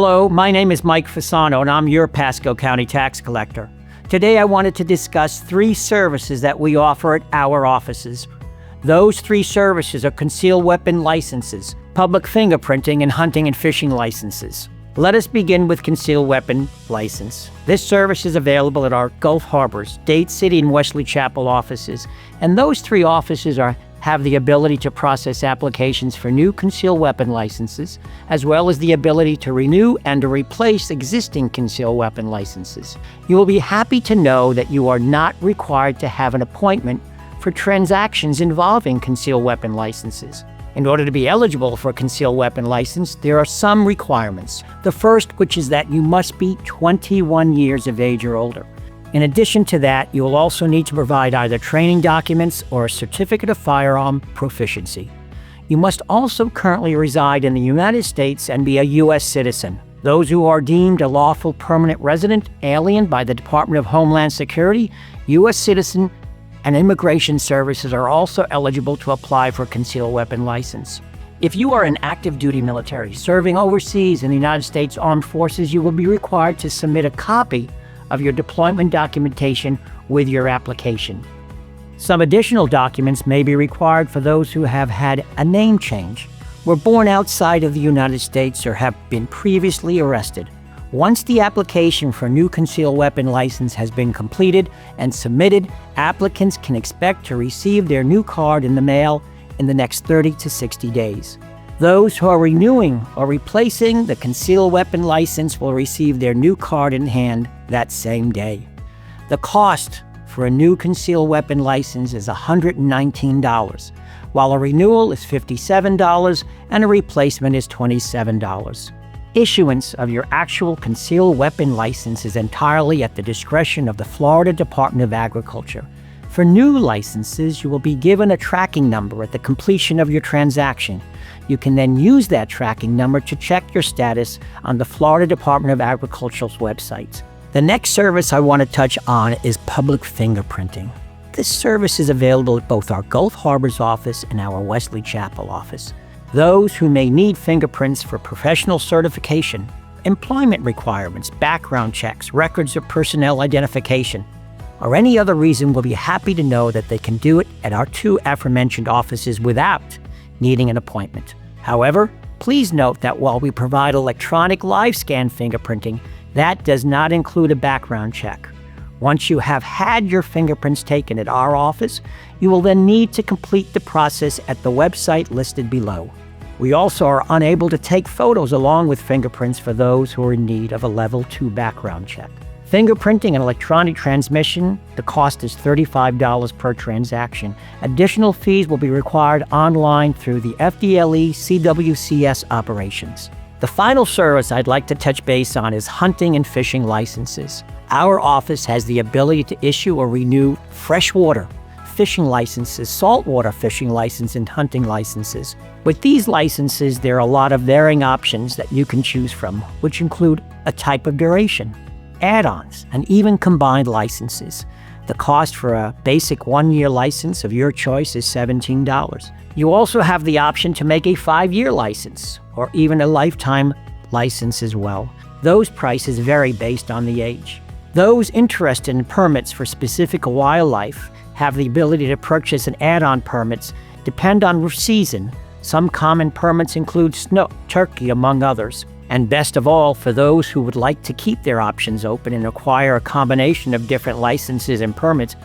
Hello, my name is Mike Fasano, and I'm your Pasco County tax collector. Today I wanted to discuss 3 services that we offer at our offices. Those 3 services are concealed weapon licenses, public fingerprinting, and hunting and fishing licenses. Let us begin with concealed weapon license. This service is available at our Gulf Harbors, Dade City, and Wesley Chapel offices, and those 3 offices have the ability to process applications for new concealed weapon licenses, as well as the ability to renew and to replace existing concealed weapon licenses. You will be happy to know that you are not required to have an appointment for transactions involving concealed weapon licenses. In order to be eligible for a concealed weapon license, there are some requirements. The first, which is that you must be 21 years of age or older. In addition to that, you will also need to provide either training documents or a certificate of firearm proficiency. You must also currently reside in the United States and be a US citizen. Those who are deemed a lawful permanent resident alien by the Department of Homeland Security, US citizen, and Immigration Services are also eligible to apply for a concealed weapon license. If you are an active duty military serving overseas in the United States Armed Forces, you will be required to submit a copy of your deployment documentation with your application. Some additional documents may be required for those who have had a name change, were born outside of the United States, or have been previously arrested. Once the application for a new concealed weapon license has been completed and submitted, applicants can expect to receive their new card in the mail in the next 30 to 60 days. Those who are renewing or replacing the concealed weapon license will receive their new card in hand that same day. The cost for a new concealed weapon license is $119, while a renewal is $57 and a replacement is $27. Issuance of your actual concealed weapon license is entirely at the discretion of the Florida Department of Agriculture. For new licenses, you will be given a tracking number at the completion of your transaction. You can then use that tracking number to check your status on the Florida Department of Agriculture's website. The next service I want to touch on is public fingerprinting. This service is available at both our Gulf Harbors office and our Wesley Chapel office. Those who may need fingerprints for professional certification, employment requirements, background checks, records of personnel identification, or any other reason will be happy to know that they can do it at our 2 aforementioned offices without needing an appointment. However, please note that while we provide electronic livescan fingerprinting, that does not include a background check. Once you have had your fingerprints taken at our office, you will then need to complete the process at the website listed below. We also are unable to take photos along with fingerprints for those who are in need of a level 2 background check. Fingerprinting and electronic transmission, the cost is $35 per transaction. Additional fees will be required online through the FDLE CWCS operations. The final service I'd like to touch base on is hunting and fishing licenses. Our office has the ability to issue or renew freshwater fishing licenses, saltwater fishing license, and hunting licenses. With these licenses, there are a lot of varying options that you can choose from, which include a type of duration, add-ons, and even combined licenses. The cost for a basic 1-year license of your choice is $17. You also have the option to make a 5-year license, or even a lifetime license as well. Those prices vary based on the age. Those interested in permits for specific wildlife have the ability to purchase an add-on permits depend on season. Some common permits include snook, turkey, among others. And best of all, for those who would like to keep their options open and acquire a combination of different licenses and permits,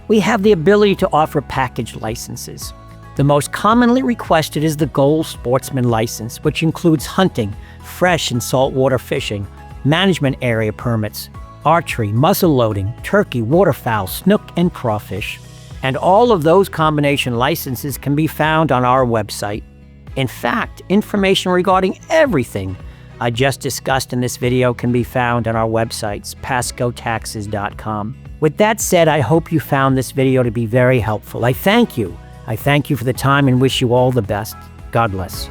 we have the ability to offer package licenses. The most commonly requested is the Gold Sportsman license, which includes hunting, fresh and saltwater fishing, management area permits, archery, muzzle loading, turkey, waterfowl, snook, and crawfish. And all of those combination licenses can be found on our website. In fact, information regarding everything I just discussed in this video can be found on our websites, pascotaxes.com. With that said, I hope you found this video to be very helpful. I thank you. I thank you for the time and wish you all the best. God bless.